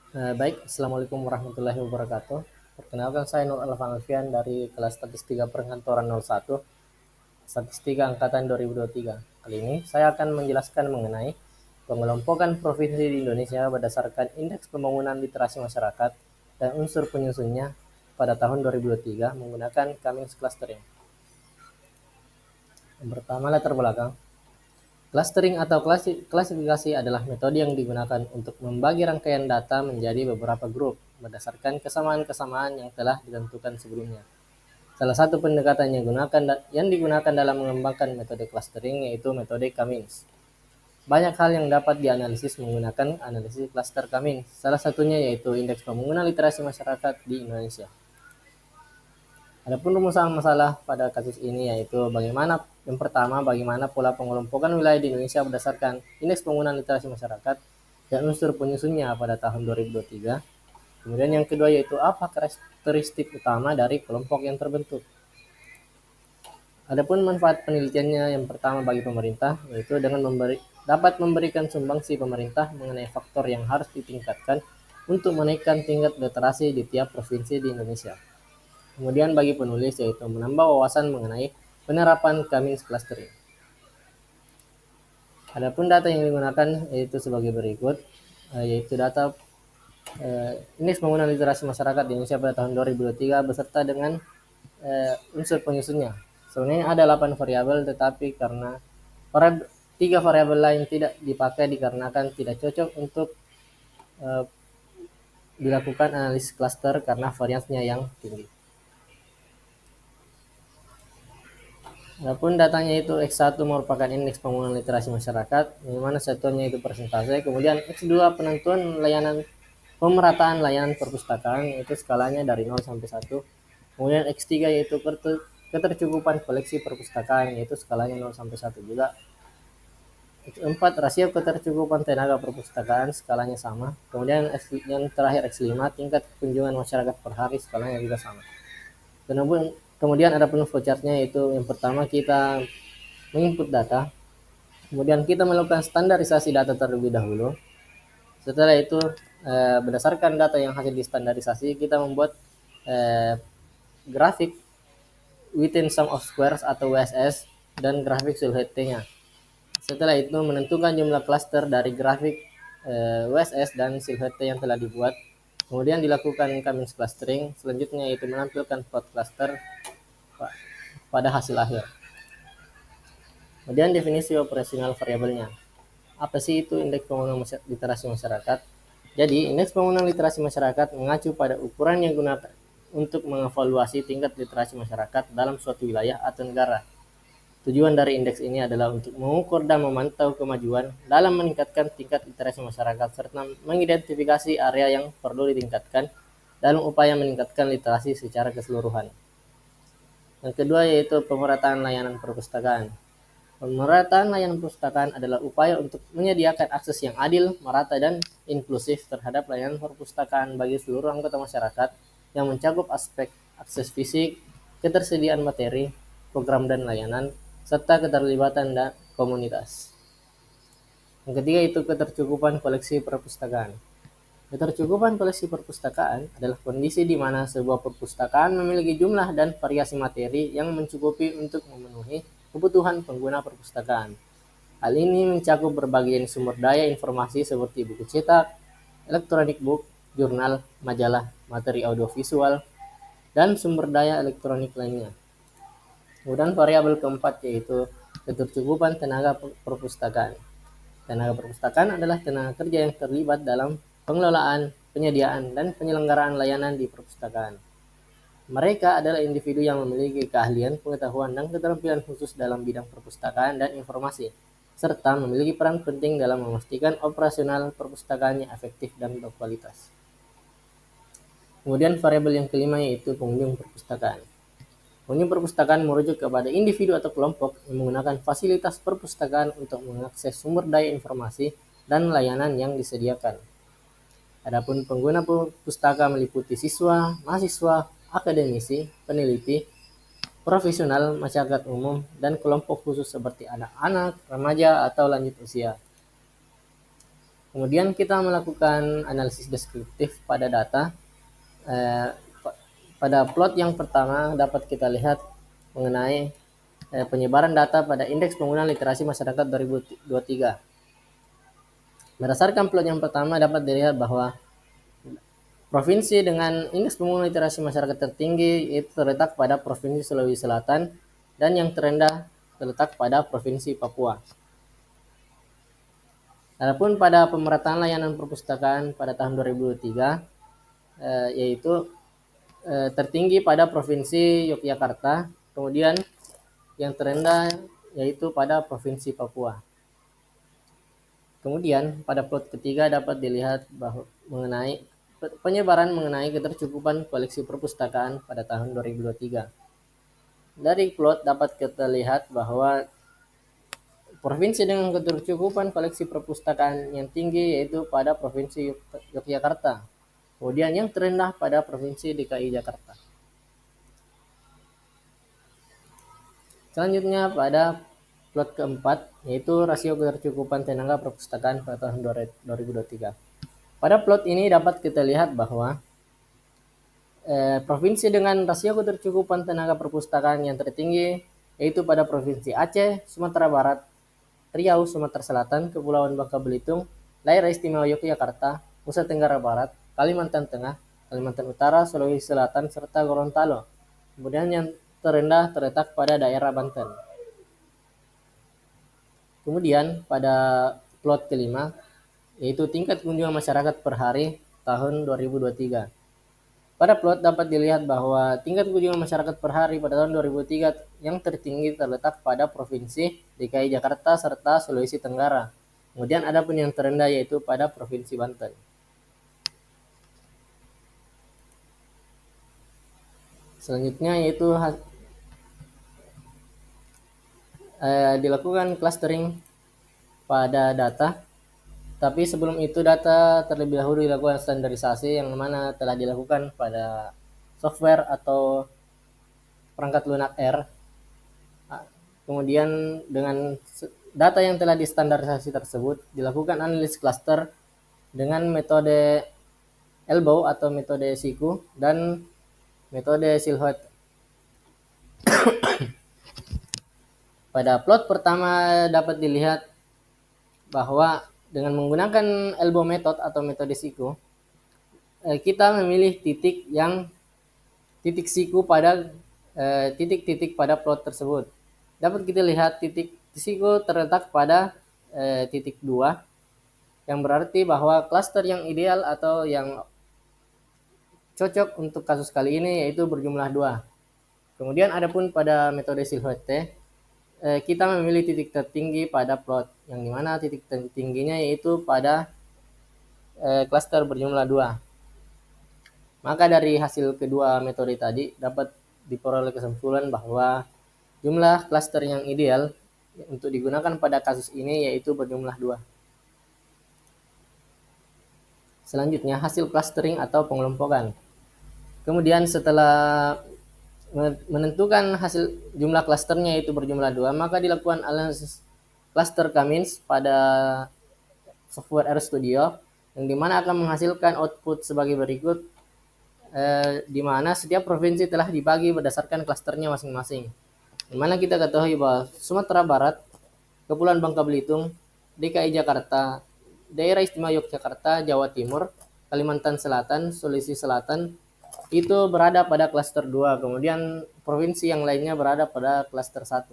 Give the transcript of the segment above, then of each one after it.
Baik, Assalamualaikum warahmatullahi wabarakatuh. Perkenalkan saya Nur Alfan Alfian dari kelas Statistika Perkantoran 01, Statistika Angkatan 2023. Kali ini saya akan menjelaskan mengenai pengelompokan provinsi di Indonesia berdasarkan Indeks Pembangunan Literasi Masyarakat dan unsur penyusunnya pada tahun 2023 menggunakan Cummings Clustering. Yang pertama, latar belakang. Clustering atau klasifikasi adalah metode yang digunakan untuk membagi rangkaian data menjadi beberapa grup berdasarkan kesamaan-kesamaan yang telah ditentukan sebelumnya. Salah satu pendekatan yang digunakan dalam mengembangkan metode clustering yaitu metode Cummings. Banyak hal yang dapat dianalisis menggunakan analisis cluster Cummings. Salah satunya yaitu indeks pembangunan literasi masyarakat di Indonesia. Adapun rumusan masalah pada kasus ini yaitu yang pertama bagaimana pola pengelompokan wilayah di Indonesia berdasarkan Indeks Pembangunan Literasi Masyarakat dan unsur penyusunnya pada tahun 2023. Kemudian yang kedua yaitu apa karakteristik utama dari kelompok yang terbentuk. Adapun manfaat penelitiannya yang pertama bagi pemerintah yaitu dapat memberikan sumbangsi pemerintah mengenai faktor yang harus ditingkatkan untuk menaikkan tingkat literasi di tiap provinsi di Indonesia. Kemudian bagi penulis yaitu menambah wawasan mengenai penerapan Cummings Clustering. Adapun data yang digunakan yaitu sebagai berikut, yaitu data Indeks Pembangunan Literasi Masyarakat di Indonesia pada tahun 2023 beserta dengan unsur penyusunnya. Sebenarnya ada 8 variabel tetapi karena 3 variabel lain tidak dipakai dikarenakan tidak cocok untuk dilakukan analisis cluster karena variasinya yang tinggi. Adapun datanya itu X1 merupakan indeks pembangunan literasi masyarakat, di mana satuannya itu persentase. Kemudian X2 penentuan pemerataan layanan perpustakaan, yaitu skalanya dari 0 sampai 1. Kemudian X3 yaitu ketercukupan koleksi perpustakaan, yaitu skalanya 0 sampai 1 juga. X4 rasio ketercukupan tenaga perpustakaan, skalanya sama. Kemudian yang terakhir X5 tingkat kunjungan masyarakat per hari, skalanya juga sama. Kemudian ada flowchartnya, yaitu yang pertama kita menginput data, kemudian kita melakukan standarisasi data terlebih dahulu. Setelah itu berdasarkan data yang hasil distandarisasi kita membuat grafik within sum of squares atau WSS dan grafik silhouette-nya. Setelah itu menentukan jumlah cluster dari grafik WSS dan silhouette yang telah dibuat. Kemudian dilakukan Cummings clustering. Selanjutnya itu menampilkan plot cluster pada hasil akhir. Kemudian definisi operasional variabelnya. Apa sih itu indeks pembangunan literasi masyarakat? Jadi, indeks pembangunan literasi masyarakat mengacu pada ukuran yang digunakan untuk mengevaluasi tingkat literasi masyarakat dalam suatu wilayah atau negara. Tujuan dari indeks ini adalah untuk mengukur dan memantau kemajuan dalam meningkatkan tingkat literasi masyarakat serta mengidentifikasi area yang perlu ditingkatkan dalam upaya meningkatkan literasi secara keseluruhan. Yang kedua yaitu pemerataan layanan perpustakaan. Pemerataan layanan perpustakaan adalah upaya untuk menyediakan akses yang adil, merata, dan inklusif terhadap layanan perpustakaan bagi seluruh anggota masyarakat yang mencakup aspek akses fisik, ketersediaan materi, program dan layanan, serta keterlibatan dan komunitas. Yang ketiga itu ketercukupan koleksi perpustakaan. Ketercukupan koleksi perpustakaan adalah kondisi di mana sebuah perpustakaan memiliki jumlah dan variasi materi yang mencukupi untuk memenuhi kebutuhan pengguna perpustakaan. Hal ini mencakup berbagai jenis sumber daya informasi seperti buku cetak, electronic book, jurnal, majalah, materi audiovisual, dan sumber daya elektronik lainnya. Kemudian variabel keempat yaitu ketercukupan tenaga perpustakaan. Tenaga perpustakaan adalah tenaga kerja yang terlibat dalam pengelolaan, penyediaan, dan penyelenggaraan layanan di perpustakaan. Mereka adalah individu yang memiliki keahlian, pengetahuan, dan keterampilan khusus dalam bidang perpustakaan dan informasi, serta memiliki peran penting dalam memastikan operasional perpustakaan yang efektif dan berkualitas. Kemudian variabel yang kelima yaitu pengunjung perpustakaan. Pengunjung perpustakaan merujuk kepada individu atau kelompok yang menggunakan fasilitas perpustakaan untuk mengakses sumber daya informasi dan layanan yang disediakan. Adapun pengguna pustaka meliputi siswa, mahasiswa, akademisi, peneliti, profesional, masyarakat umum, dan kelompok khusus seperti anak-anak, remaja, atau lanjut usia. Kemudian kita melakukan analisis deskriptif pada data. Pada plot yang pertama dapat kita lihat mengenai penyebaran data pada Indeks Penggunaan Literasi Masyarakat 2023. Berdasarkan plot yang pertama dapat dilihat bahwa provinsi dengan indeks penggunaan literasi masyarakat tertinggi itu terletak pada Provinsi Sulawesi Selatan dan yang terendah terletak pada Provinsi Papua. Adapun pada pemerataan layanan perpustakaan pada tahun 2023 yaitu tertinggi pada Provinsi Yogyakarta, kemudian yang terendah yaitu pada Provinsi Papua. Kemudian pada plot ketiga dapat dilihat bahwa mengenai penyebaran mengenai ketercukupan koleksi perpustakaan pada tahun 2023. Dari plot dapat kita lihat bahwa provinsi dengan ketercukupan koleksi perpustakaan yang tinggi yaitu pada Provinsi Yogyakarta. Kemudian yang terendah pada Provinsi DKI Jakarta. Selanjutnya pada plot keempat yaitu rasio ketercukupan tenaga perpustakaan pada tahun 2023. Pada plot ini dapat kita lihat bahwa provinsi dengan rasio ketercukupan tenaga perpustakaan yang tertinggi yaitu pada Provinsi Aceh, Sumatera Barat, Riau, Sumatera Selatan, Kepulauan Bangka Belitung, Daerah Istimewa Yogyakarta, Nusa Tenggara Barat, Kalimantan Tengah, Kalimantan Utara, Sulawesi Selatan, serta Gorontalo. Kemudian yang terendah terletak pada daerah Banten. Kemudian pada plot kelima yaitu tingkat kunjungan masyarakat per hari tahun 2023. Pada plot dapat dilihat bahwa tingkat kunjungan masyarakat per hari pada tahun 2003 yang tertinggi terletak pada Provinsi DKI Jakarta serta Sulawesi Tenggara. Kemudian ada pun yang terendah yaitu pada Provinsi Banten. Selanjutnya yaitu dilakukan clustering pada data. Tapi sebelum itu data terlebih dahulu dilakukan standarisasi yang mana telah dilakukan pada software atau perangkat lunak R. Kemudian dengan data yang telah distandarisasi tersebut dilakukan analisis cluster dengan metode elbow atau metode siku dan metode silhouette. Pada plot pertama dapat dilihat bahwa dengan menggunakan elbow method atau metode siku, kita memilih titik siku pada titik-titik pada plot tersebut. Dapat kita lihat titik siku terletak pada titik 2, yang berarti bahwa klaster yang ideal atau yang cocok untuk kasus kali ini yaitu berjumlah 2. Kemudian adapun pada metode silhouette, kita memilih titik tertinggi pada plot, yang dimana titik tertingginya yaitu pada klaster berjumlah 2. Maka dari hasil kedua metode tadi dapat diperoleh kesimpulan bahwa jumlah klaster yang ideal untuk digunakan pada kasus ini yaitu berjumlah 2. Selanjutnya hasil clustering atau pengelompokan. Kemudian setelah menentukan hasil jumlah klasternya yaitu berjumlah 2, maka dilakukan analisis cluster K-means pada software RStudio yang dimana akan menghasilkan output sebagai berikut, di mana setiap provinsi telah dibagi berdasarkan klasternya masing-masing. Di mana kita ketahui bahwa Sumatera Barat, Kepulauan Bangka Belitung, DKI Jakarta, Daerah Istimewa Yogyakarta, Jawa Timur, Kalimantan Selatan, Sulawesi Selatan itu berada pada klaster 2, kemudian provinsi yang lainnya berada pada klaster 1.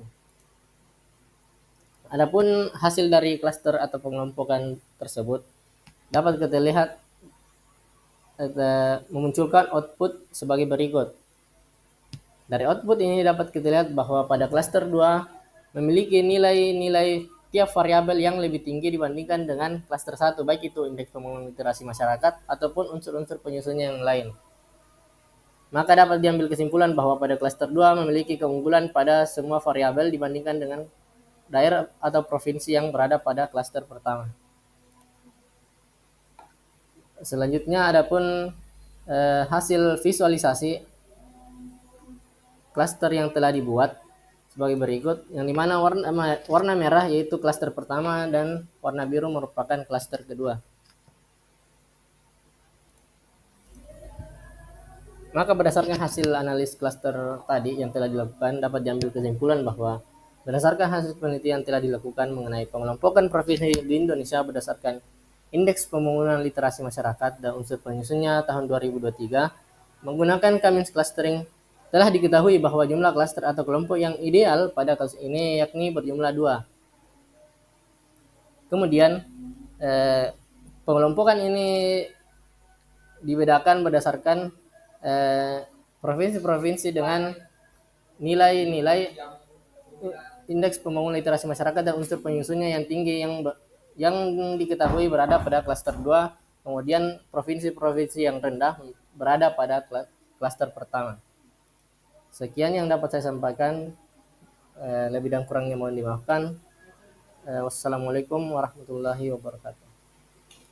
Adapun hasil dari klaster atau pengelompokan tersebut dapat kita lihat memunculkan output sebagai berikut. Dari output ini dapat kita lihat bahwa pada klaster 2 memiliki nilai-nilai tiap variabel yang lebih tinggi dibandingkan dengan klaster 1, baik itu indeks pembangunan literasi masyarakat ataupun unsur-unsur penyusunnya yang lain. Maka dapat diambil kesimpulan bahwa pada klaster 2 memiliki keunggulan pada semua variabel dibandingkan dengan daerah atau provinsi yang berada pada klaster pertama. Selanjutnya adapun hasil visualisasi klaster yang telah dibuat. sebagai berikut, yang dimana warna merah yaitu klaster pertama dan warna biru merupakan klaster kedua. Maka berdasarkan hasil analis klaster tadi yang telah dilakukan, dapat diambil kesimpulan bahwa berdasarkan hasil penelitian telah dilakukan mengenai pengelompokan provinsi di Indonesia berdasarkan Indeks Pembangunan Literasi Masyarakat dan unsur penyusunnya tahun 2023, menggunakan Cummins Clustering, telah diketahui bahwa jumlah klaster atau kelompok yang ideal pada kasus ini yakni berjumlah 2. Kemudian, pengelompokan ini dibedakan berdasarkan provinsi-provinsi dengan nilai-nilai indeks pembangunan literasi masyarakat dan unsur penyusunnya yang tinggi yang diketahui berada pada klaster 2, kemudian provinsi-provinsi yang rendah berada pada klaster pertama. Sekian yang dapat saya sampaikan, lebih dan kurangnya mohon dimaafkan. Wassalamualaikum warahmatullahi wabarakatuh.